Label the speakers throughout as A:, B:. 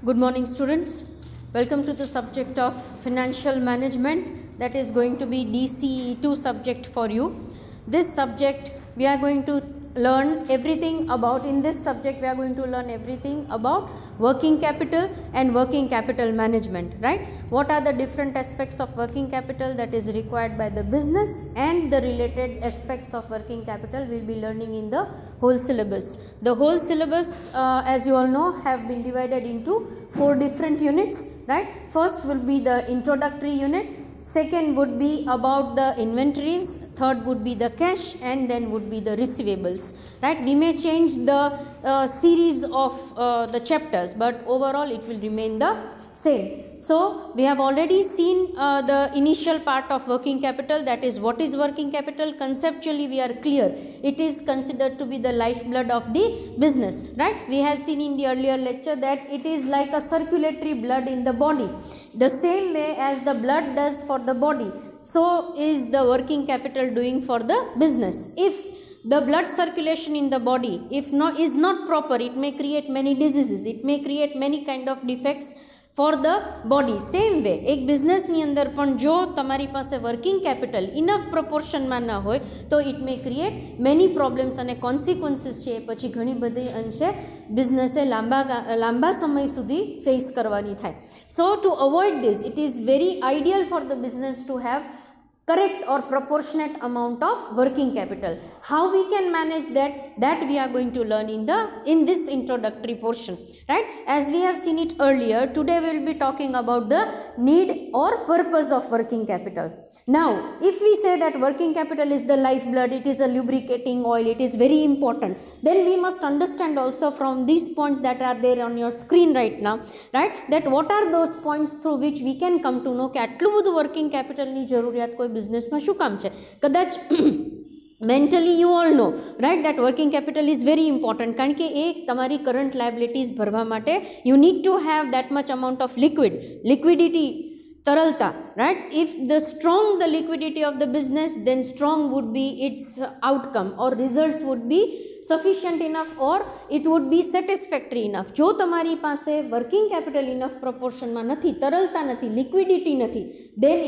A: Good morning, students. Welcome to the subject of financial management, that is going to be DCE2 subject for you. This subject we are going to learn everything about. In this subject we are going to learn everything about working capital and working capital management, right? What are the different aspects of working capital that is required by the business, and the related aspects of working capital we will be learning in the whole syllabus. The whole syllabus, as you all know, have been divided into 4 different units, right? First will be the introductory unit, second would be about the inventories, third would be the cash, and then would be the receivables, right? We may change the series of the chapters, but overall it will remain the same. So we have already seen the initial part of working capital, that is what is working capital. Conceptually we are clear, it is considered to be the lifeblood of the business, right? We have seen in the earlier lecture that it is like a circulatory blood in the body. The same way as the blood does for the body, so is the working capital doing for the business. If the blood circulation in the body is not proper, it may create many diseases, it may create many kind of defects for the body. Same way એક બિઝનેસની અંદર પણ જો તમારી પાસે working capital enough પ્રોપોર્શનમાં ન હોય તો it may create many problems અને કોન્સિક્વન્સીસ છે પછી ઘણી બધી અંશે બિઝનેસે લાંબા સમય સુધી ફેસ કરવાની થાય. So to avoid this, it is very ideal for the business to have correct or proportionate amount of working capital. How we can manage that we are going to learn in this introductory portion, right? As we have seen it earlier, today we will be talking about the need or purpose of working capital. Now if we say that working capital is the lifeblood, it is a lubricating oil, it is very important, then we must understand also from these points that are there on your screen right now, right, that what are those points through which we can come to know કે આટલું બધું working capital ની જરૂરિયાત કોઈ બિઝનેસમાં શું કામ છે. કદાચ mentally you all know, right, that working capital is very important કારણ કે એ તમારી current liabilities ભરવા માટે you need to have that much amount of liquidity, taralta, right? If the strong the liquidity of the business, then strong would be its outcome or results would be sufficient enough or it would be satisfactory enough. જો તમારી પાસે working capital enough proportion માં નથી, તરલતા નથી, liquidity નથી, then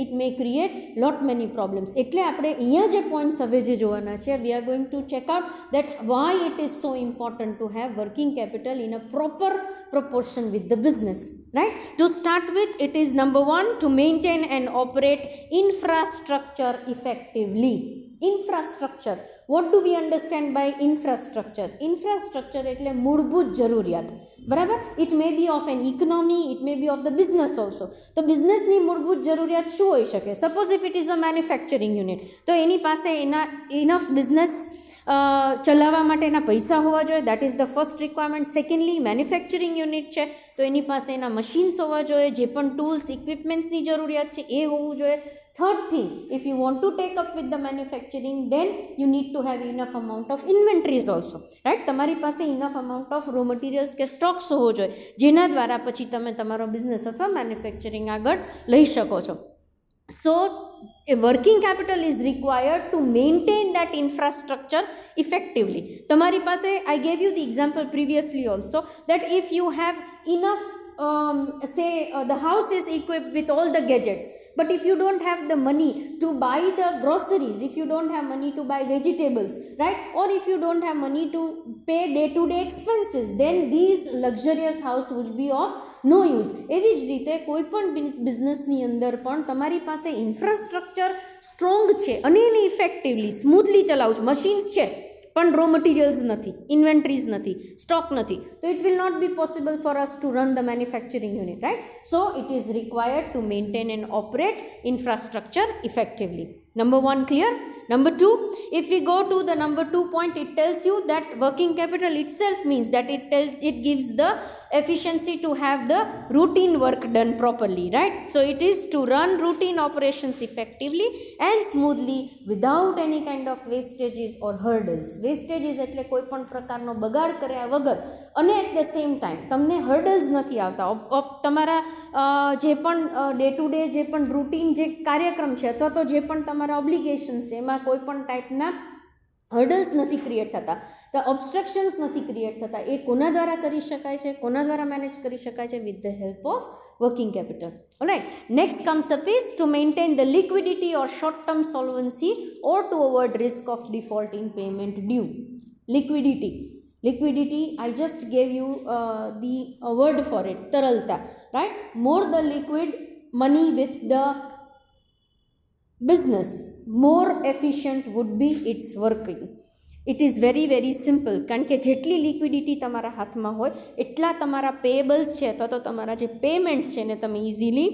A: it may create lot many problems. એટલે આપણે અહીંયા જે points હવે જે જોવાના છે, we are going to check out that why it is so important to have working capital in a proper proportion with the business, right? To start with, it is number 1, to maintain and operate infrastructure effectively. Infrastructure, what do we understand by infrastructure? Infrastructure એટલે મૂળભૂત જરૂરિયાત, બરાબર? It may be of an economy, it may be of the business also. તો બિઝનેસની મૂળભૂત જરૂરિયાત શું હોઈ શકે? Suppose if it is a manufacturing unit, તો એની પાસે એના enough business ચલાવવા માટેના પૈસા હોવા જોઈએ, that is the first requirement. Secondly, manufacturing unit છે તો એની પાસે એના machines હોવા જોઈએ, જે પણ tools, equipmentsની જરૂરિયાત છે એ હોવું જોઈએ. Third thing, if you want to take up with the manufacturing, then you need to have enough amount of inventories also, right? તમારી પાસે enough amount of raw materials કે stocks હોવો જોઈએ, જેના દ્વારા પછી તમે તમારો business અથવા manufacturing આગળ લઈ શકો છો. So a working capital is required to maintain that infrastructure effectively. તમારી પાસે, I gave you the example previously also, that if you have enough the house is equipped with all the gadgets, but if you don't have the money to buy the groceries, if you don't have money to buy vegetables, right, or if you don't have money to pay day-to-day expenses, then these luxurious house will be of no use. એવી જ રીતે કોઈ પણ બિઝનેસની અંદર પણ તમારી પાસે infrastructure strong છે અને એને ઇફેક્ટિવલી સ્મૂથલી ચલાવું છે, મશીન્સ છે પણ રો મટીરિયલ્સ નથી, ઇન્વેન્ટરીઝ નથી, સ્ટોક નથી, તો it will not be possible for us to run the manufacturing unit, right? So it is required to maintain and operate infrastructure effectively. Number 1 clear? Number 2, if we go to the number 2 point, it tells you that working capital itself means that it gives the efficiency to have the routine work done properly, right? So it is to run routine operations effectively and smoothly without any kind of wastages or hurdles. Wastages એટલે કોઈ પણ પ્રકારનો બગાડ કર્યા વગર, અને at the same time તમને hurdles નથી આવતા. તમારા જે પણ ડે ટુ ડે જે પણ રૂટીન જે કાર્યક્રમ છે અથવા તો જે પણ તમારા ઓબ્લિગેશન છે એમાં કોઈ પણ ટાઈપના હર્ડલ્સ નથી ક્રિએટ થતા. ધ ઓબ્સ્ટ્રક્શન્સ નથી ક્રિએટ થતા. એ કોના દ્વારા કરી શકાય છે, કોના દ્વારા મેનેજ કરી શકાય છે? With the help of working capital. Alright, next comes up is to maintain the liquidity or short term solvency or to avoid risk of default in payment due. Liquidity, I just gave you the word for it, taralta, right? More the liquid money with the business, more efficient would be its working. It is very very simple. કારણ કે જેટલી liquidity તમારા હાથમાં હોય એટલા તમારા પેએબલ્સ છે અથવા તો તમારા જે પેમેન્ટ્સ છે ને તમે ઇઝીલી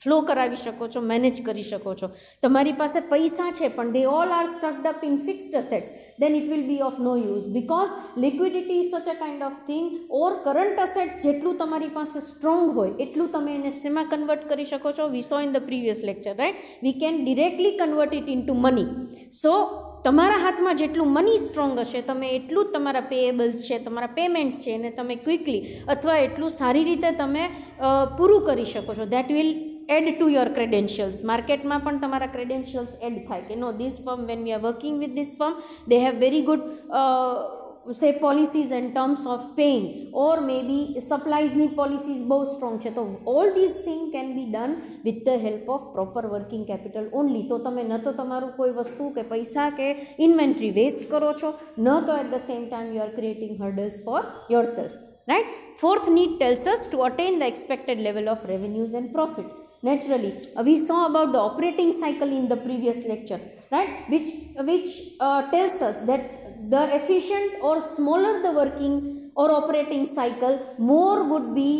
A: ફ્લો કરાવી શકો છો, મેનેજ કરી શકો છો. તમારી પાસે પૈસા છે પણ they all are stucked up in fixed assets, then it will be of no use, because liquidity is such a kind of thing. or current assets જેટલું તમારી પાસે સ્ટ્રોંગ હોય એટલું તમે એને શેમાં કન્વર્ટ કરી શકો છો? we saw in the previous lecture, right? we can directly convert it into money. so તમારા હાથમાં જેટલું મની સ્ટ્રોંગ હશે તમે એટલું જ તમારા પેએબલ્સ છે, તમારા પેમેન્ટ્સ છે એને તમે ક્વિકલી અથવા એટલું સારી રીતે તમે પૂરું કરી શકો છો. That will add to your credentials. માર્કેટમાં પણ તમારા ક્રેડેન્શિયલ્સ એડ થાય કે no, this firm, when we are working with this firm, they have very good say policies and terms of paying, or maybe supplies ની policies બહુ strong છે. તો all these things can be done with the help of proper working capital only. તો તમે ન તો તમારું કોઈ વસ્તુ કે પૈસા કે ઇન્વેન્ટરી વેસ્ટ કરો છો, ન તો at the same time you are creating hurdles for yourself, right? Fourth need tells us to attain the expected level of revenues and profit. Naturally, we saw about the operating cycle in the previous lecture, right? Which tells us that the efficient or smaller the working or operating cycle, more would be,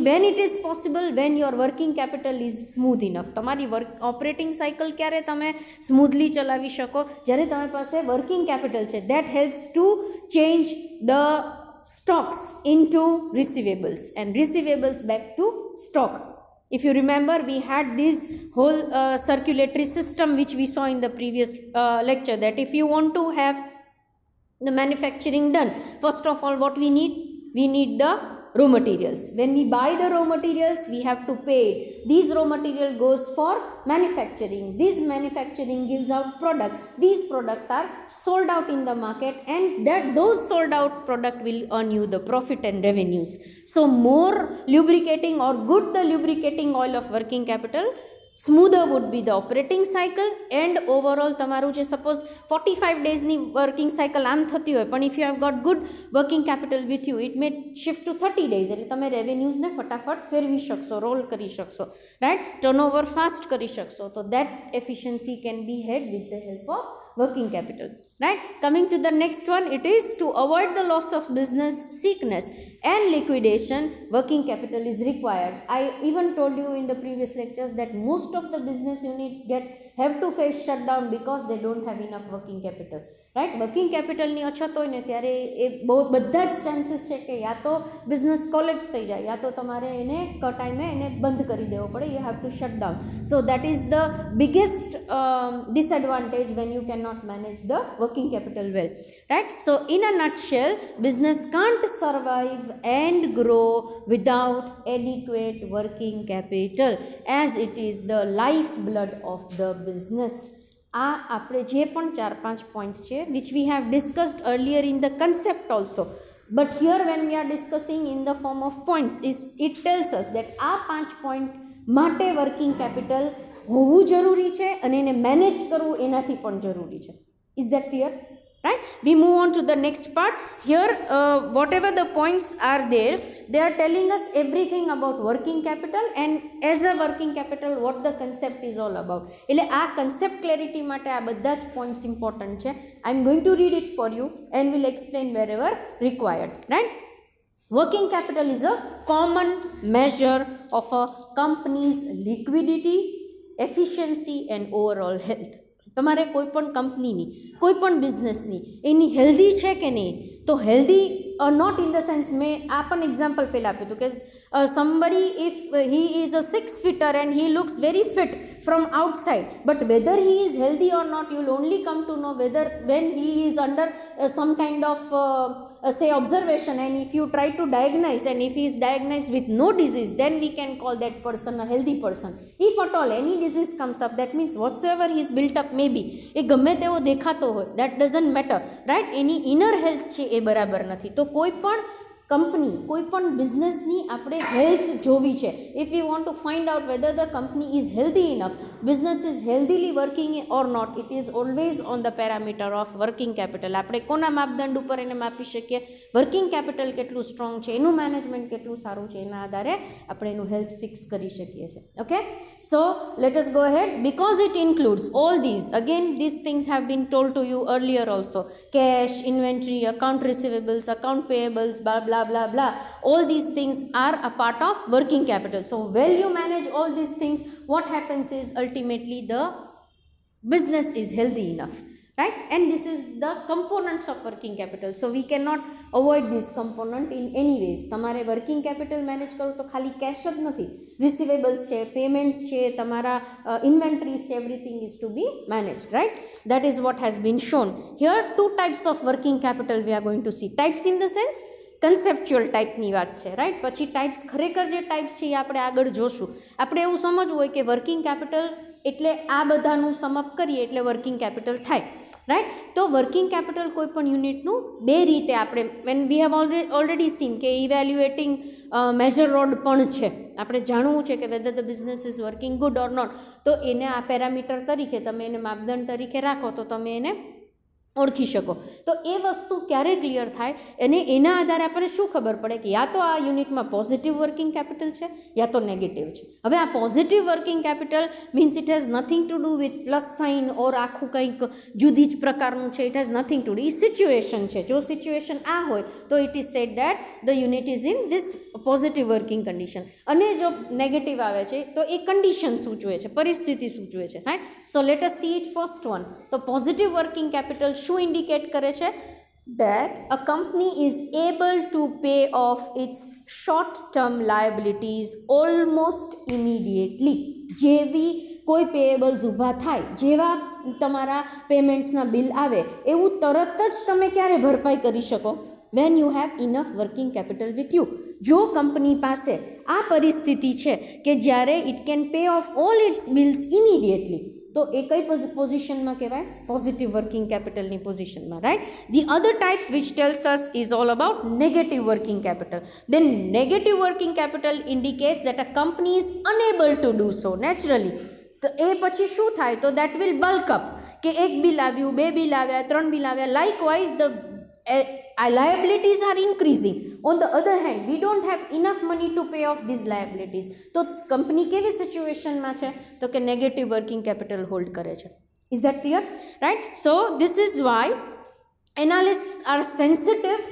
A: when it is possible, when your working capital is smooth enough. તમારી operating cycle ક્યારે તમે smoothly ચલાવી શકો? જ્યારે તમારી પાસે working capital છે. that helps to change the stocks into receivables and receivables back to stock. If you remember, we had this whole circulatory system which we saw in the previous lecture, that if you want to have the manufacturing done, first of all what we need the raw materials. When we buy the raw materials, we have to pay it. These raw material goes for manufacturing. This manufacturing gives out product. These products are sold out in the market, and those sold out product will earn you the profit and revenues. So more lubricating or good the lubricating oil of working capital, smoother would be the operating cycle, and overall તમારું જે suppose 45 ડેઝની working cycle આમ થતી હોય, પણ if you have got good working capital with you, it may shift to 30 days. એટલે તમે રેવન્યુઝને ફટાફટ ફેરવી શકશો, રોલ કરી શકશો, રાઈટ? ટર્નઓવર ફાસ્ટ કરી શકશો. તો that efficiency can be had with the help of working capital, right? Coming to the next one, it is to avoid the loss of business, sickness and liquidation, working capital is required. I even told you in the previous lectures that most of the business unit have to face shutdown because they don't have enough working capital, right? working capital ની અછત હોય ને ત્યારે એ બધા જ chances છે કે યા તો બિઝનેસ કોલેપ્સ થઈ જાય, યા તો તમારે એને ટાઈમે એને બંધ કરી દેવો પડે. you have to shut down. so that is the biggest disadvantage when you cannot manage the working capital well, right? so in a nutshell, business can't survive and grow without adequate working capital, as it is the lifeblood of the business. આ આપણે જે પણ 4-5 points છે which we have discussed earlier in the concept also, but here when we are discussing in the form of points, it tells us that આ 5 point માટે working capital હોવું જરુરી છે અને એને મેનેજ કરવું એનાથી પણ જરુરી છે. Is that clear? Right? We move on to the next part. Here whatever the points are there, they are telling us everything about working capital, and as a working capital what the concept is all about. એટલે આ concept clarity માટે આ બધા જ points important છે. I am going to read it for you and will explain wherever required, right? Working capital is a common measure of a company's liquidity, efficiency and overall health. તમારે કોઈ પણ કંપનીની, કોઈ પણ બિઝનેસની એની હેલ્ધી છે કે નહીં, તો healthy not in the sense, મેં આ પણ એક્ઝામ્પલ પહેલાં આપ્યું હતું કે somebody if he is a 6 footer and he looks very fit from outside, but whether he is healthy or not, you will only come to know whether when he is under some kind of say observation, and if you try to diagnose, and if he is diagnosed with no disease, then we can call that person a healthy person. If at all any disease comes up, that means whatsoever he is built up maybe એ ગમે તેવો દેખાતો હોય, that doesn't matter, right? Any inner health છે એ બરાબર નથી. તો કોઈ પણ કંપની, કોઈ પણ બિઝનેસની આપણે હેલ્થ જોવી છે. If you want to find out whether the company is healthy enough, business is healthily working or not, it is always on the parameter of working capital. આપણે કોના માપદંડ ઉપર એને માપી શકીએ? વર્કિંગ કેપિટલ કેટલું સ્ટ્રોંગ છે, એનું મેનેજમેન્ટ કેટલું સારું છે, એના આધારે આપણે એનું હેલ્થ ફિક્સ કરી શકીએ છીએ. Okay, so let us go head. Because it includes all these, again this things have been told to you earlier also, cash, inventory, account receivables, account payables, blah blah blah, all these things are a part of working capital. So when you manage all these things, what happens is ultimately the business is healthy enough, right? And this is the components of working capital. So we cannot avoid this component in any ways. તમારે working capital manage કરવું તો ખાલી cash જ નથી, receivables છે, payments છે, તમારા inventories છે, everything is to be managed, right? That is what has been shown here. Two types of working capital we are going to see. Types in the sense conceptual ટાઈપની વાત છે, right? પછી types, ખરેખર જે types છે એ આપણે આગળ જોશું. આપણે એવું સમજવું હોય કે વર્કિંગ કેપિટલ એટલે આ બધાનું સમઅપ કરીએ એટલે વર્કિંગ કેપિટલ થાય, રાઈટ? તો વર્કિંગ કેપિટલ કોઈ પણ યુનિટનું બે રીતે આપણે, when we have already seen કે ઇવેલ્યુએટિંગ મેજર રોડ પણ છે. આપણે જાણવું છે કે whether the business is working good or not, તો એને આ પેરામીટર તરીકે તમે એને માપદંડ તરીકે રાખો તો તમે એને ઓળખી શકો. તો એ વસ્તુ ક્યારે ક્લિયર થાય અને એના આધારે આપણને શું ખબર પડે કે યા તો આ યુનિટમાં પોઝિટિવ વર્કિંગ કેપિટલ છે યા તો નેગેટિવ છે. હવે આ positive working capital means it has nothing to do with plus sign or આખું કંઈક જુદી જ પ્રકારનું છે. It has nothing to do, એ સિચ્યુએશન છે. જો સિચ્યુએશન આ હોય તો it is said that the unit is in this positive working condition. અને જો નેગેટિવ આવે છે તો એ કન્ડિશન સૂચવે છે, પરિસ્થિતિ સૂચવે છે, right? So let S C it first one. તો પોઝિટિવ વર્કિંગ કેપિટલ શું ઇન્ડિકેટ કરે છે? that a company is able to pay off its short term liabilities almost immediately. જેવી કોઈ પેયેબલ્સ ઊભા થાય, જેવા તમારા પેમેન્ટ્સના બિલ આવે, એવું તરત જ તમે ક્યારે ભરપાઈ કરી શકો? when you have enough working capital with you. જો કંપની પાસે આ પરિસ્થિતિ છે કે જ્યારે it can pay off all its bills immediately, તો એ કઈ પોઝિશનમાં કહેવાય? પોઝિટિવ વર્કિંગ કેપિટલની પોઝિશનમાં, right? The other type which tells us is all about negative working capital. Then negative working capital indicates that a company is unable to do so naturally. તો એ પછી શું થાય? તો દેટ વિલ બલ્ક અપ, કે એક bill આવ્યું, બે બિલ આવ્યા, ત્રણ બિલ આવ્યા, likewise the liabilities are increasing. On the other hand, we don't have enough money to pay off these liabilities. તો કંપની કેવી સિચ્યુએશનમાં છે? તો કે નેગેટિવ વર્કિંગ કેપિટલ હોલ્ડ કરે છે. Is that clear? Right? So this is why analysts are sensitive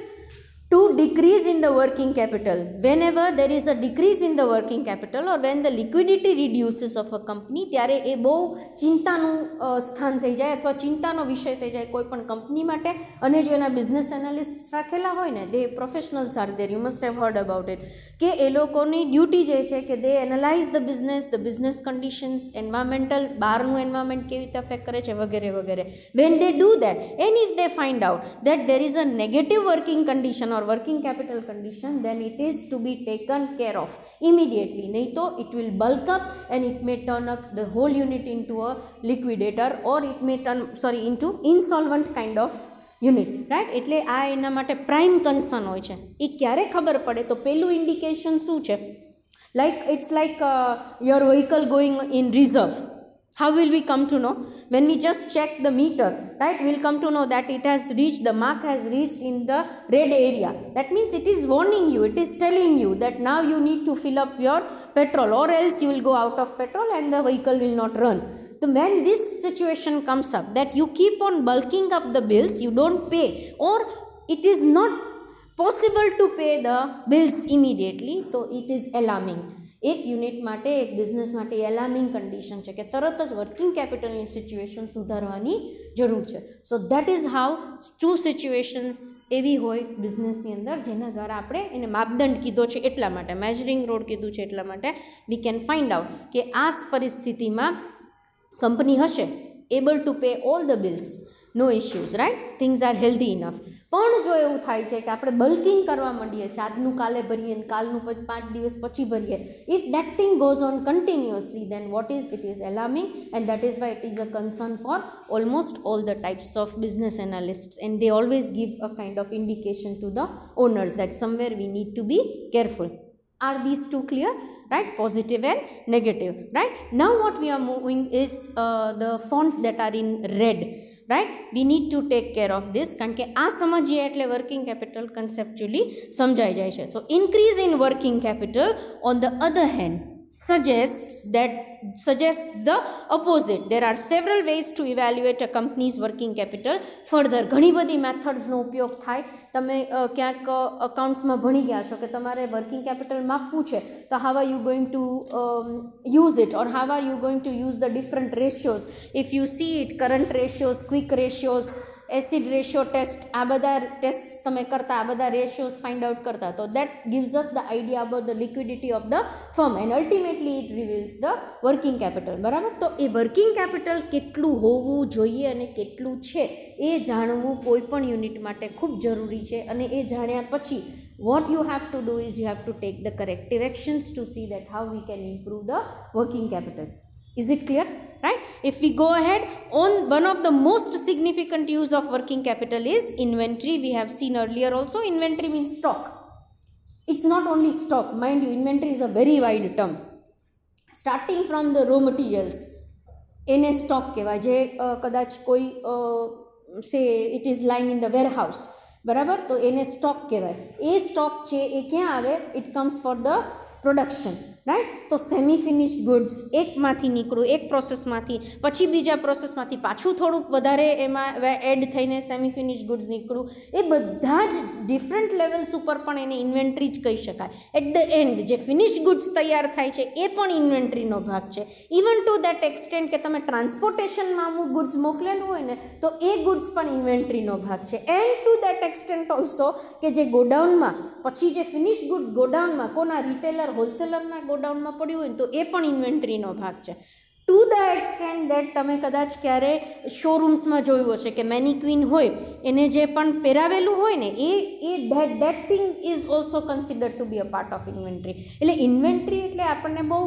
A: to decrease in the working capital. Whenever there is a decrease in the working capital or when the liquidity reduces of a company, ત્યારે એ બહુ ચિંતાનું સ્થાન થઈ જાય અથવા ચિંતાનો વિષય થઈ જાય કોઈ પણ કંપની માટે. અને જો એના બિઝનેસ એનાલિસ્ટ રાખેલા હોય ને, they professionals are there, you must have heard about it, કે એ લોકોની ડ્યુટી જે છે કે they analyse the business conditions, environmental, બહારનું એન્વાયરમેન્ટ કેવી રીતે અફેક્ટ કરે છે વગેરે વગેરે. When they do that and if they find out that there is a negative working condition or working capital condition, then it is to be taken care of immediately. નહીં તો it will bulk up and it may turn up the whole unit into a liquidator or it may turn into insolvent kind of unit, right? એટલે આ એના માટે prime concern હોય છે. એ ક્યારે ખબર પડે? તો પેલું ઇન્ડિકેશન શું છે? like it's like your vehicle going in reserve. How will we come to know? When we just check the meter, right, we'll come to know that it has reached, the mark has reached in the red area. That means it is warning you, it is telling you that now you need to fill up your petrol or else you will go out of petrol and the vehicle will not run. So when this situation comes up, that you keep on bulking up the bills, you don't pay, or it is not possible to pay the bills immediately, so it is alarming. એક unit માટે, એક business માટે alarming condition છે કે તરત જ working કેપિટલની situation સુધારવાની જરૂર છે. સો that is how to situations એવી હોય બિઝનેસની અંદર જેના દ્વારા આપણે એને માપદંડ કીધો છે એટલા માટે, મેજરિંગ રોડ કીધું છે એટલા માટે વી કેન ફાઇન્ડ આઉટ કે આ પરિસ્થિતિમાં કંપની હશે able to pay all the bills, no issues, right, things are healthy enough. પણ જો એવું થાય છે કે આપણે બલ્કિંગ કરવા માંડીએ છીએ, આજનું કાલે ભરીએ ને કાલનું 5 દિવસ પછી ભરીએ, if that thing goes on continuously, then what is it is alarming, and that is why it is a concern for almost all the types of business analysts, and they always give a kind of indication to the owners that somewhere we need to be careful. Are these two clear? Right, positive and negative. Right, now what we are moving is the fonts that are in red. Right, we need to take care of this કારણ કે આ સમજીએ એટલે working capital કન્સેપ્ચ્યુઅલી સમજાઈ જાય છે. So increase in working capital on the other hand suggests the opposite. There are several ways to evaluate a company's working capital further. ઘણી બધી મેથડ્સનો ઉપયોગ થાય. તમે ક્યાંક અકાઉન્ટ્સમાં ભણી ગયા છો કે તમારે વર્કિંગ કેપિટલ માપવું છે તો how are you going to use it, or how are you going to use the different ratios? If you see it, current ratios, quick ratios, acid ratio test, આ બધા ટેસ્ટ તમે કરતા, આ બધા રેશિયોઝ find out કરતા, તો that gives us the idea about the liquidity of the firm and ultimately it રિવીલ્સ the working capital. બરાબર, તો એ વર્કિંગ કેપિટલ કેટલું હોવું જોઈએ અને કેટલું છે એ જાણવું કોઈ પણ યુનિટ માટે ખૂબ જરૂરી છે. અને એ જાણ્યા પછી what you have to do is you have to take the corrective actions to see that how we can improve the working capital. Is it clear? Right, if we go ahead on, one of the most significant use of working capital is inventory. We have seen earlier also, inventory means stock. It's not only stock, mind you, inventory is a very wide term. Starting from the raw materials, એને stock કહેવાય, જે કદાચ કોઈ say it is lying in the warehouse, બરાબર, તો એને stock કહેવાય. એ stock છે એ ક્યાં આવે? It comes for the production. Right, તો સેમી ફિનિશ્ડ ગુડ્સ એકમાંથી નીકળું, એક પ્રોસેસમાંથી પછી બીજા પ્રોસેસમાંથી પાછું થોડુંક વધારે એમાં એડ થઈને સેમી ફિનિશ્ડ ગુડ્સ નીકળું, એ બધા જ ડિફરન્ટ લેવલ્સ ઉપર પણ એને ઇન્વેન્ટરી જ કહી શકાય. એટ ધ એન્ડ જે ફિનિશ્ડ ગુડ્સ તૈયાર થાય છે એ પણ ઇન્વેન્ટરીનો ભાગ છે. ઇવન ટુ દેટ એક્સટેન્ટ કે તમે ટ્રાન્સપોર્ટેશનમાં અમુક ગુડ્સ મોકલેલું હોય ને તો એ ગુડ્સ પણ ઇન્વેન્ટરીનો ભાગ છે. And two that extent also કે જે ગોડાઉનમાં પછી જે ફિનિશ્ડ ગુડ્સ ગોડાઉનમાં કોના રિટેલર હોલસેલરના ગોડાઉનમાં પડ્યું હોય તો એ પણ ઇન્વેન્ટરીનો ભાગ છે. ટુ ધ એક્સટેન્ટ દેટ તમે કદાચ ક્યારે શોરૂમ્સમાં જોયું હશે કે મેનિક્વિન હોય એને જે પણ પહેરાવેલું હોય ને એ that thing is also considered to be a part of inventory. એટલે ઇન્વેન્ટરી એટલે આપણને બહુ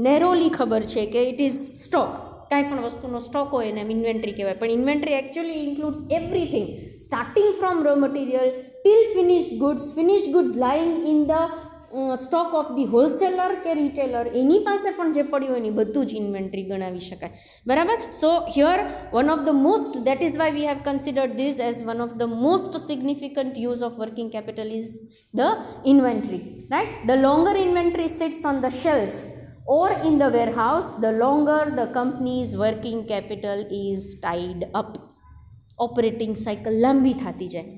A: નેરોલી ખબર છે કે ઇટ ઇઝ સ્ટોક, કાંઈ પણ વસ્તુનો સ્ટોક હોય એને ઇન્વેન્ટરી કહેવાય, પણ inventory actually includes everything starting from raw material till finished goods lying in the stock of the wholesaler કે રિટેલર, એની પાસે પણ જે પડ્યું એની બધું જ ઇન્વેન્ટરી ગણાવી શકાય. બરાબર, so here one of the most, that is why we have considered this as one of the most significant use of working capital is the inventory. Right, the longer inventory sits on the shelf or in the warehouse, the longer the company's working capital is tied up. Operating cycle લાંબી થતી જાય,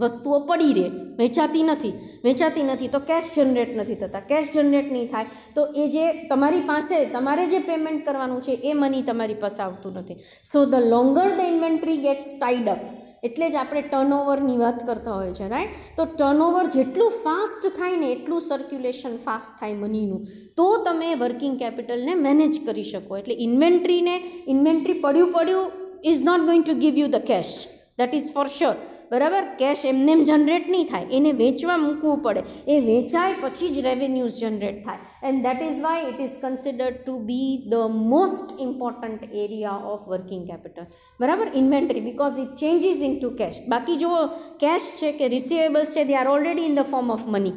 A: વસ્તુઓ પડી રહે, વેચાતી નથી તો cache generate નથી થતા, કેશ જનરેટ નહીં થાય તો એ જે તમારી પાસે તમારે જે પેમેન્ટ કરવાનું છે એ મની તમારી પાસે આવતું નથી. So the longer the inventory gets tied up, એટલે જ આપણે ટર્નઓવરની વાત કરતા હોય છે. રાઈટ, તો ટર્નઓવર જેટલું ફાસ્ટ થાય ને એટલું સર્ક્યુલેશન ફાસ્ટ થાય મનીનું, તો તમે વર્કિંગ કેપિટલને મેનેજ કરી શકો. એટલે ઇન્વેન્ટરી પડ્યું is not going to give you the cash, that is for sure. બરાબર, કેશ એમને જનરેટ નહીં થાય, એને વેચવા મૂકવું પડે, એ વેચાય પછી જ રેવન્યુઝ જનરેટ થાય. And that is why it is considered to be the most important area of working capital. બરાબર, inventory, because it changes into cash. બાકી જો કેશ છે કે રિસીવેબલ્સ છે, they are already in the form of money.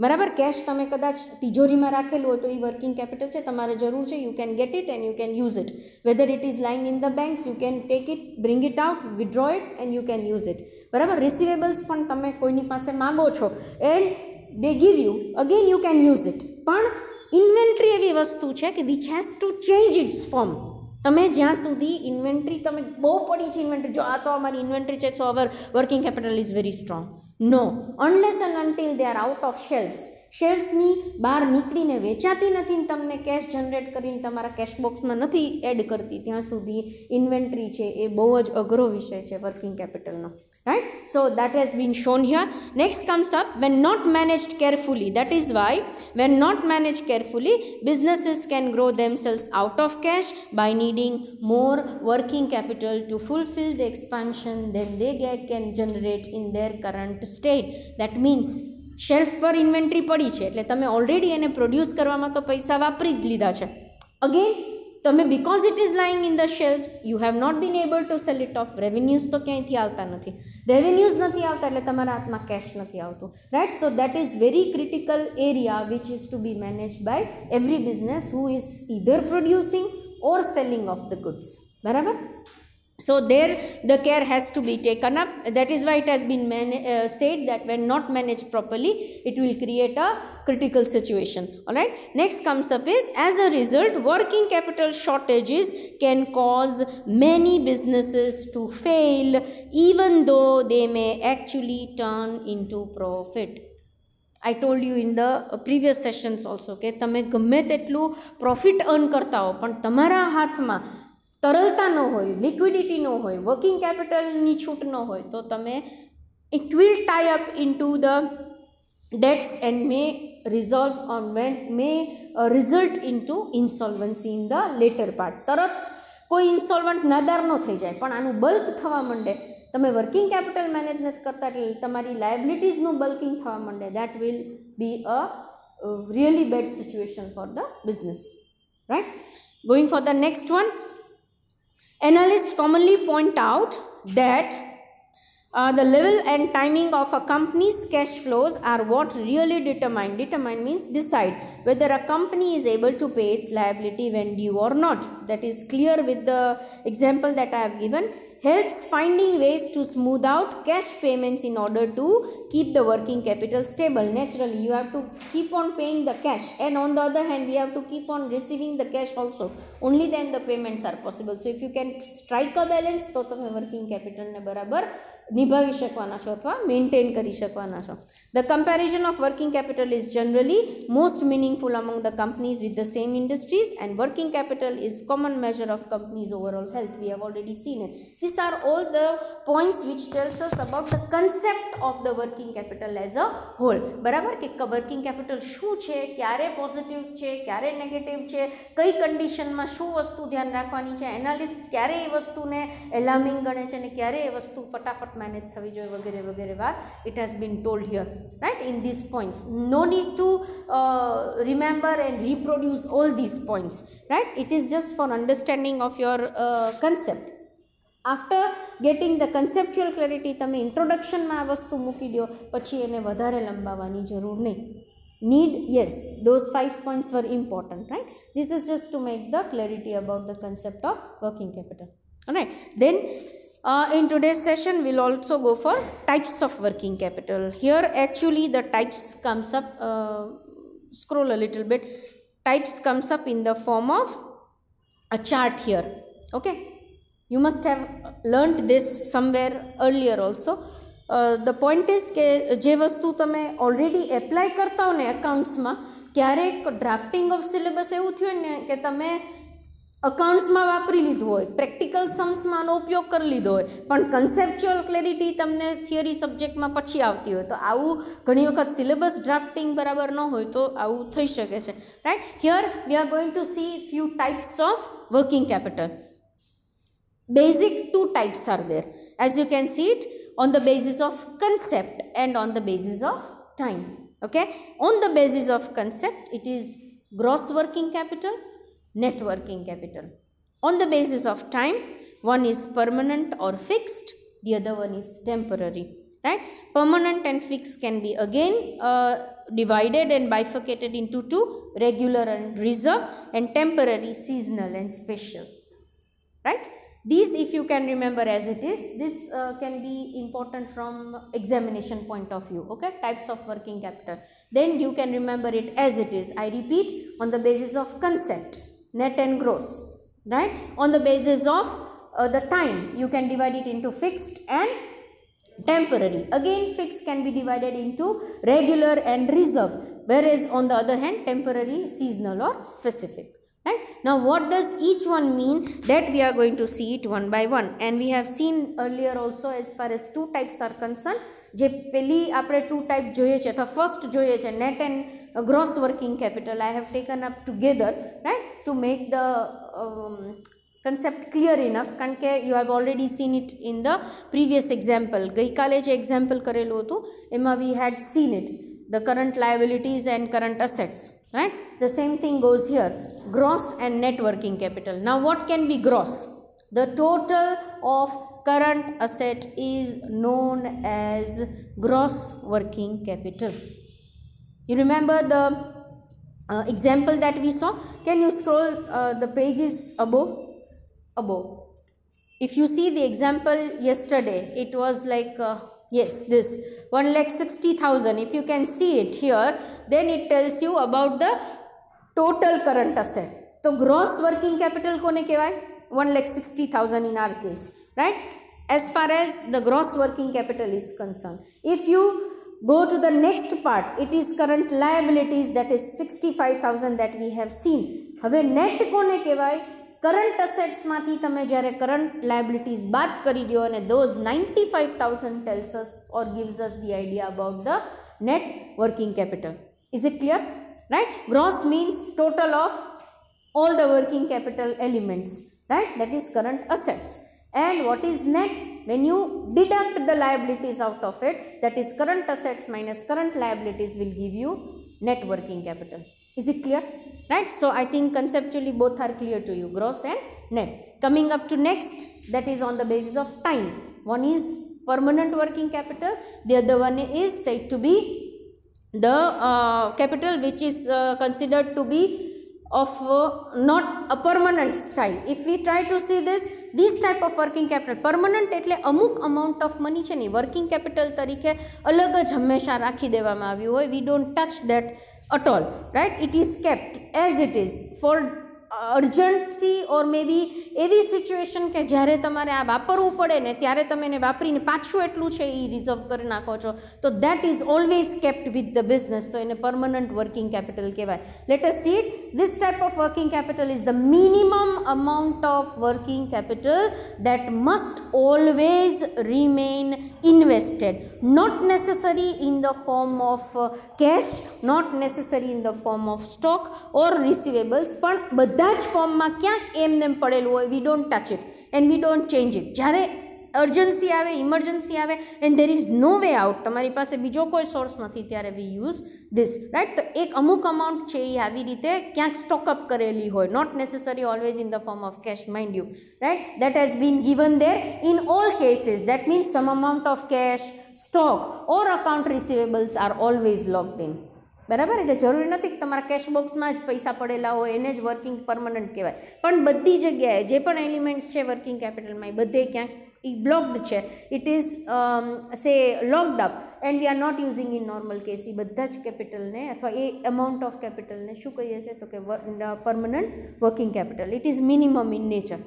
A: બરાબર, cash તમે કદાચ તિજોરીમાં રાખેલું હોય તો એ વર્કિંગ કેપિટલ છે, તમારે જરૂર છે, you can get it and you can use it. Whether it is lying in the banks, you can take it, bring it out, withdraw it and you can use it. બરાબર, receivables પણ તમે કોઈની પાસે માગો છો and they give you, again you can use it. પણ inventory એવી વસ્તુ છે કે which has to change its form. તમે જ્યાં સુધી ઇન્વેન્ટરી તમે બહુ પડી છે ઇન્વેન્ટરી, જો આ તો અમારી ઇન્વેન્ટરી છે, so our working capital is very strong. No, unless and until they are out of shelves, શેલ્ફ્સની બહાર નીકળીને વેચાતી નથી, તમને કેશ જનરેટ કરીને તમારા કેશ બોક્સમાં નથી એડ કરતી, ત્યાં સુધી ઇન્વેન્ટરી છે એ બહુ જ અઘરો વિષય છે working કેપિટલનો. right? So that has been shown here. Next comes up, when not managed carefully. That is why when not managed carefully, businesses can grow themselves out of cash by needing more working capital to fulfill the expansion than they can generate in their current state. That means shelf પર inventory પડી છે એટલે તમે already એને produce કરવામાં તો પૈસા વાપરી જ લીધા છે. અગેન તમે because it is lying in the shelves you have not been able to sell it off. Revenues તો ક્યાંયથી આવતા નથી. રેવન્યુઝ નથી આવતા એટલે તમારા હાથમાં કેશ નથી આવતું, right? So that is very critical area which is to be managed by every business who is either producing or selling of the goods. બરાબર? So there the care has to be taken up. That is why it has been said that when not managed properly, it will create a critical situation. Alright. Next comes up is, as a result, working capital shortages can cause many businesses to fail, even though they may actually turn into profit. I told you in the previous sessions also કે તમે ગમે તેટલું profit earn કરતા હો પણ તમારા હાથમાં તરલતા ન હોય, લિક્વિડિટી ન હોય, વર્કિંગ કેપિટલની છૂટ ન હોય તો તમે it will tie up into the debts and may result into insolvency in the later part. તરત કોઈ ઇન્સોલ્વન્ટ નાદાર ન થઈ જાય પણ આનું બલ્ક થવા માંડે. તમે વર્કિંગ કેપિટલ મેનેજ નથી કરતા એટલે તમારી લાયબિલિટીઝનું બલ્કિંગ થવા માંડે. That will be a really bad situation for the business, right? Going for the next one. Analysts commonly point out that the level and timing of a company's cash flows are what really determine means decide whether a company is able to pay its liability when due or not. That is clear with the example that I have given. Helps finding ways to smooth out cash payments in order to keep the working capital stable. Naturally, you have to keep on paying the cash, and on the other hand, we have to keep on receiving the cash also. Only then the payments are possible. So if you can strike a balance, તો તમે working capital ને બરાબર નિભાવી શકવાના છો અથવા maintain કરી શકવાના છો. The comparison of working capital is generally most meaningful among the companies with the same industries, and working capital is common measure of companies' overall health. We have already seen it. These are all the points which tells us about the concept of the working capital as a whole. બરાબર કે working capital શું છે, ક્યારે positive છે, ક્યારે negative છે, કઈ કન્ડિશનમાં શું વસ્તુ ધ્યાન રાખવાની છે, એનાલિસ્ટ ક્યારે એ વસ્તુને એલાર્મિંગ ગણે છે અને ક્યારે એ વસ્તુ ફટાફટ મેનેજ થવી જોઈએ વગેરે વગેરે વાત it has been told here, right, in these points. No need to remember and reproduce all these points, right? It is just for understanding of your concept. After getting the conceptual clarity, તમે ઇન્ટ્રોડક્શનમાં આ વસ્તુ મૂકી દો પછી એને વધારે લંબાવવાની જરૂર નહીં. Need, yes, those 5 points were important, right? This is just to make the clarity about the concept of working capital. Alright, then in today's session we'll also go for types of working capital. Here actually the types comes up, scroll a little bit, types comes up in the form of a chart here. Okay, you must have learnt this somewhere earlier also. The point is કે જે વસ્તુ તમે already apply કરતા હો ને એકાઉન્ટ્સમાં, ક્યારેક drafting of syllabus એવું થયું ને કે તમે અકાઉન્ટ્સમાં વાપરી લીધું હોય, પ્રેક્ટિકલ સમ્સમાં આનો ઉપયોગ કરી લીધો હોય, પણ કન્સેપ્ચ્યુઅલ ક્લેરિટી તમને થિયરી સબ્જેક્ટમાં પછી આવતી હોય. તો આવું ઘણી વખત સિલેબસ ડ્રાફ્ટિંગ બરાબર ન હોય તો આવું થઈ શકે છે, right? Here we are going to C few types of working capital. Basic 2 types are there, as you can see it, on the basis of concept and on the basis of time. Okay, on the basis of concept it is gross working capital, net working capital. On the basis of time, one is permanent or fixed, the other one is temporary, right? Permanent and fixed can be again divided and bifurcated into 2, regular and reserve, and temporary, seasonal and special, right? These, if you can remember as it is, this can be important from examination point of view. Okay, types of working capital. Then you can remember it as it is. I repeat, on the basis of concept, net and gross, right? On the basis of the time, you can divide it into fixed and temporary. Again, fixed can be divided into regular and reserve, whereas on the other hand, temporary, seasonal or specific. right? Now what does each one mean, that we are going to see it one by one, and we have seen earlier also as far as two types are concerned. જે પેલી આપણે two type જોઈએ છે અથવા first જોઈએ છે net and gross working capital. I have taken up together, right, to make the concept clear enough, કારણ કે you have already seen it in the previous example. ગઈકાલે જે એક્ઝામ્પલ કરેલું હતું એમાં we had seen it, the current liabilities and current assets, right? The same thing goes here, gross and net working capital. Now what can be gross? The total of current asset is known as gross working capital. You remember the example that we saw? Can you scroll the pages above? If you see the example yesterday, it was like yes, this 1,60,000. If you can see it here, then it tells you about the total current asset. So gross working capital kone kehvay? 1,60,000 in our case, right? As far as the gross working capital is concerned. If you go to the next part, it is current liabilities, that is 65,000 that we have seen. હવે net કોને કહેવાય? Current અસેટ્સમાંથી તમે જ્યારે current liabilities બાદ કરી દો અને those 95,000 tells us or gives us the idea about the net working capital. Is it clear? Right? Gross means total of all the working capital elements, right? That is current assets. And what is net? When you deduct the liabilities out of it, that is current assets minus current liabilities will give you net working capital. Is it clear? Right? So I think conceptually both are clear to you, gross and net. Coming up to next, that is on the basis of time. One is permanent working capital, the other one is said to be the capital which is considered to be of not a permanent style. If we try to see this type of working capital, permanent એટલે અમુક amount of money છે ને working capital તરીકે અલગ જ હંમેશા રાખી દેવામાં આવ્યું હોય. We don't touch that at all, right? It is kept as it is for urgency or maybe એવી સિચ્યુએશન કે જ્યારે તમારે આ વાપરવું પડે ને ત્યારે તમે એને વાપરીને પાછું એટલું છે એ રિઝર્વ કરી નાખો છો, તો that is always kept with the business, તો એને permanent working capital કહેવાય. Let us see it. This type of working capital is the minimum amount of working capital that must always remain invested, not necessary in the form of cash, not necessary in the form of stock or receivables, પણ બધા જ ફોર્મમાં ક્યાંક એમ પડેલું હોય. We don't touch it and we don't change it. જ્યારે urgency આવે, emergency આવે and there is no way out, તમારી પાસે બીજો કોઈ સોર્સ નથી, ત્યારે we use this, right? તો એક અમુક amount છે એ આવી રીતે ક્યાંક stock up કરેલી હોય, not necessary always in the form of cash, mind you, right? That has been given there in all cases. That means some amount of cash, stock or account receivables are always locked in. બરાબર? એટલે જરૂરી નથી કે તમારા cache બોક્સમાં જ પૈસા પડેલા હોય એને જ વર્કિંગ પરમનન્ટ કહેવાય, પણ બધી જગ્યાએ જે પણ એલિમેન્ટ્સ છે વર્કિંગ કેપિટલમાં એ બધે ક્યાંક એ બ્લોક્ડ છે. It is say locked up and we are not using in normal case. એ બધા જ કેપિટલને અથવા એ અમાઉન્ટ ઓફ કેપિટલને શું કહીએ છીએ? તો કે permanent working capital. It is minimum in nature.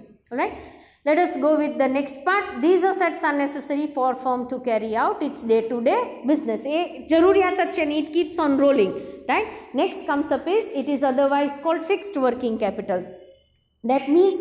A: Right? Let us go with the next part. These assets are necessary for firm to carry out its day-to-day business. A jaruriyat છે ને, it keeps on rolling, right? Next comes up is, it is otherwise called fixed working capital. That means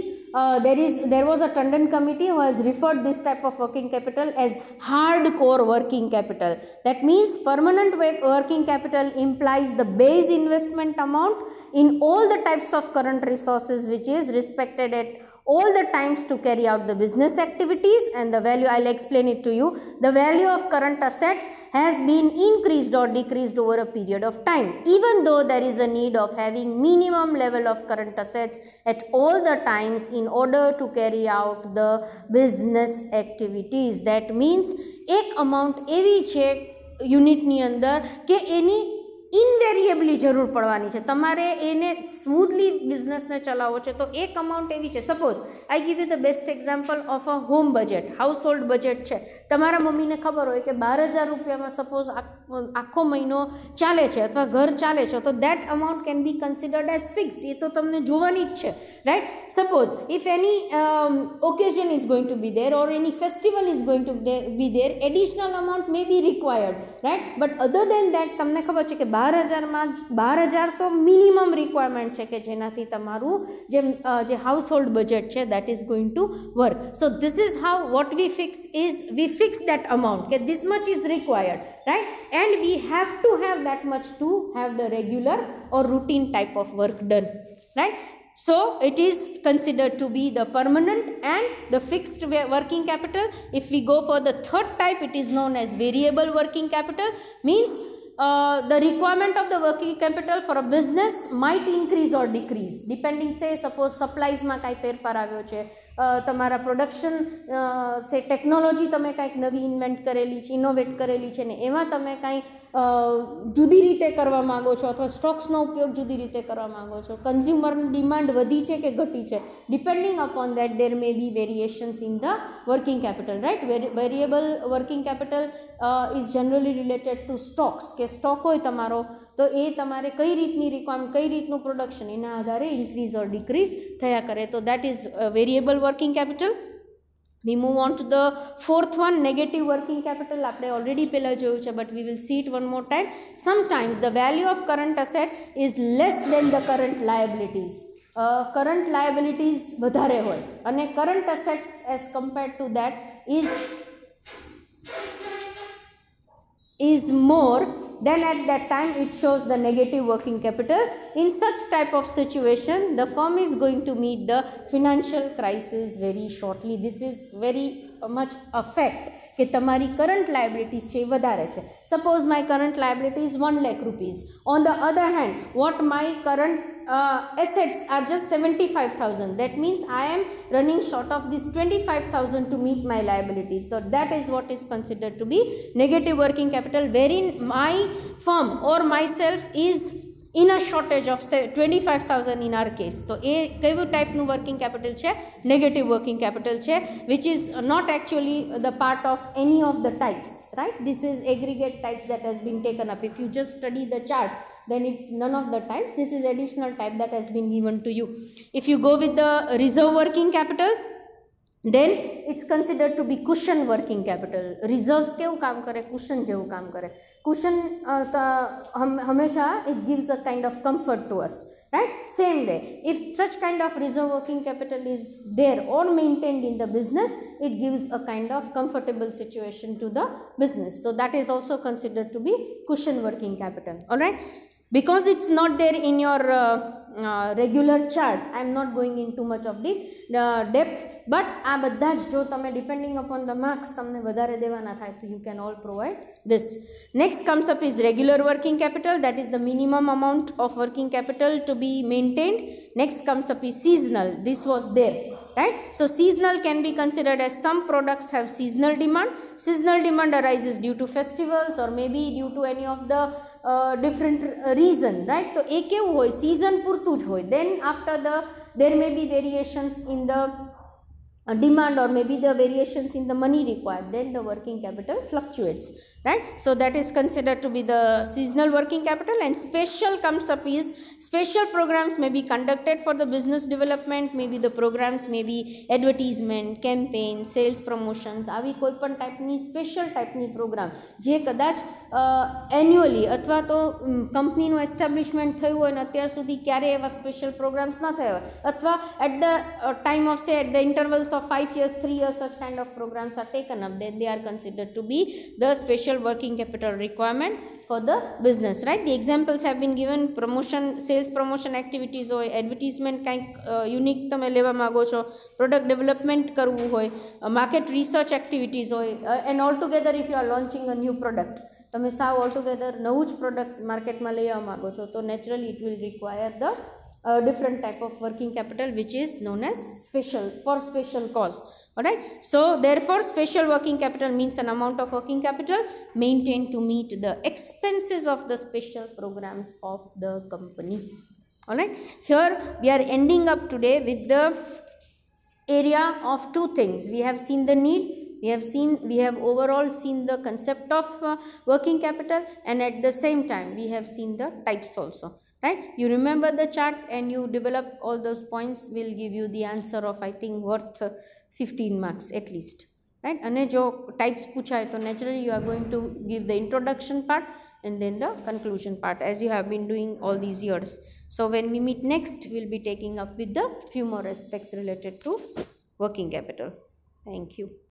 A: there was a Tandon committee who has referred this type of working capital as hardcore working capital. That means permanent working capital implies the base investment amount in all the types of current resources which is respected at all the times to carry out the business activities, and the value, I'll explain it to you. The value of current assets has been increased or decreased over a period of time, even though there is a need of having minimum level of current assets at all the times in order to carry out the business activities. That means એક amount એવી છે યુનિટની અંદર કે એની ઇનવેરિયેબલી જરૂર પડવાની છે. તમારે એને સ્મૂથલી બિઝનેસને ચલાવવો છે તો એક અમાઉન્ટ એવી છે. Suppose I give you the best example of a home budget, house hold budget છે. તમારા મમ્મીને ખબર હોય કે 12,000 રૂપિયામાં સપોઝ આખો મહિનો ચાલે છે અથવા ઘર ચાલે છે, તો that amount can be considered as fixed. એ તો તમને જોવાની જ છે, right? Suppose if any occasion is going to be there or any festival is going to be there, additional amount may be required, right? But other than that તમને ખબર છે કે 12,000 तो मिनिमम रिक्वायरमेंट है कि जेनाथी तमारू जे हाउसहोल्ड बजेट है that is going to work. So this is how what we fix is we fix that amount कि this much is required, right, and we have to have that much to have the regular or routine type of work done, right. So it is considered to be the permanent and the fixed working capital. If we go for the third type, it is known as variable working capital. Means the requirement of the working capital for a business might increase or decrease depending, say suppose supplies માં કાંઈ ફેરફાર આવ્યો છે, તમારા production સે technology તમે કાંઈક નવી ઇન્વેન્ટ કરેલી છે, ઇનોવેટ કરેલી છે ને એમાં તમે કાંઈ જુદી રીતે કરવા માગો છો અથવા સ્ટોક્સનો ઉપયોગ જુદી રીતે કરવા માગો છો, કન્ઝ્યુમરની ડિમાન્ડ વધી છે કે ઘટી છે, depending upon that there may be variations in the working capital, right. Variable working capital is generally related to stocks, કે સ્ટોક હોય તમારો તો એ તમારે કઈ રીતની રિક્વાયરમેન્ટ, કઈ રીતનું પ્રોડક્શન, એના આધારે ઇન્ક્રીઝ ઓર ડિક્રીઝ થયા કરે, તો that is variable working capital. We move on to the fourth one, negative working capital. આપણે already પહેલા જોયું છે, but we will see it one more time. Sometimes the value of current asset is less than the current liabilities. Current liabilities વધારે હોય અને current assets as compared to that is more, then at that time it shows the negative working capital. In such type of situation, the firm is going to meet the financial crisis very shortly. This is very much affect કે તમારી current liabilities છે વધારે છે. Suppose my current liability is 1 lakh rupees. On the other hand, what my current assets are just 75,000. That means I am running short of this 25,000 to meet my liabilities. So that is what is considered to be negative working capital, wherein my firm or myself is in a shortage of 25,000 in our case. So a કયું ટાઈપનું working capital છે? Negative working capital છે, which is not actually the part of any of the types, right. This is aggregate types that has been taken up. If you just study the chart, then it's none of the types. This is additional type that has been given to you. If you go with the reserve working capital, then it's considered to be cushion working capital. Reserves કેવું કામ કરે? cushion જેવું કામ કરે. Cushion હંમેશા it gives a kind of comfort to us, right. Same way, if such kind of reserve working capital is there or maintained in the business, it gives a kind of comfortable situation to the business. So that is also considered to be cushion working capital. All right. Because it's not there in your regular chart, I am not going into much of the depth, but આ બધા જ જો તમે depending upon the marks તમને વધારે દેવાના થાય તો you can all provide this. Next comes up is regular working capital, that is the minimum amount of working capital to be maintained. Next comes up is seasonal. This was there, right. So seasonal can be considered as some products have seasonal demand. Seasonal demand arises due to festivals or maybe due to any of the different reason, right. So એ કેવું હોય? season પૂરતું જ હોય. Then after there may be variations in the demand or maybe the variations in the money required, then the working capital fluctuates, right. So that is considered to be the seasonal working capital. And special comes up is special programs may be conducted for the business development. Maybe the programs may be advertisement, campaign, sales promotions, આવી કોઈ પણ ટાઈપની special ટાઈપની programme જે કદાચ annually અથવા તો કંપનીનું એસ્ટાબ્લિશમેન્ટ થયું હોય ને અત્યાર સુધી ક્યારેય એવા સ્પેશિયલ પ્રોગ્રામ્સ ન થયા હોય, અથવા at the time of say at the intervals of 5 years, 3 years, such kind of programs are taken up, then they are considered to be the special working capital requirement for the business, right. The examples have been given. Promotion, sales promotion activities હોય, advertisement કંઈક unique તમે લેવા માગો છો, product development કરવું હોય, market research activities હોય, and altogether if you are launching a new product, તમે સાવ altogether નવું જ product માર્કેટમાં લઈ આવવા માગો છો, તો naturally it will require the different type of working capital which is known as special, for special cause. Alright. So therefore special working capital means an amount of working capital maintained to meet the expenses of the special programs of the company. Alright. Here we are ending up today with the area of two things. We have seen the need, we have overall seen the concept of working capital, and at the same time we have seen the types also, right. You remember the chart and you develop all those points, will give you the answer of I think worth 15 marks at least, right. અને જો types પૂછાય તો naturally you are going to give the introduction part, and then the conclusion part, as you have been doing all these years. So when we meet next, we'll be taking up with the few more aspects related to working capital. Thank you.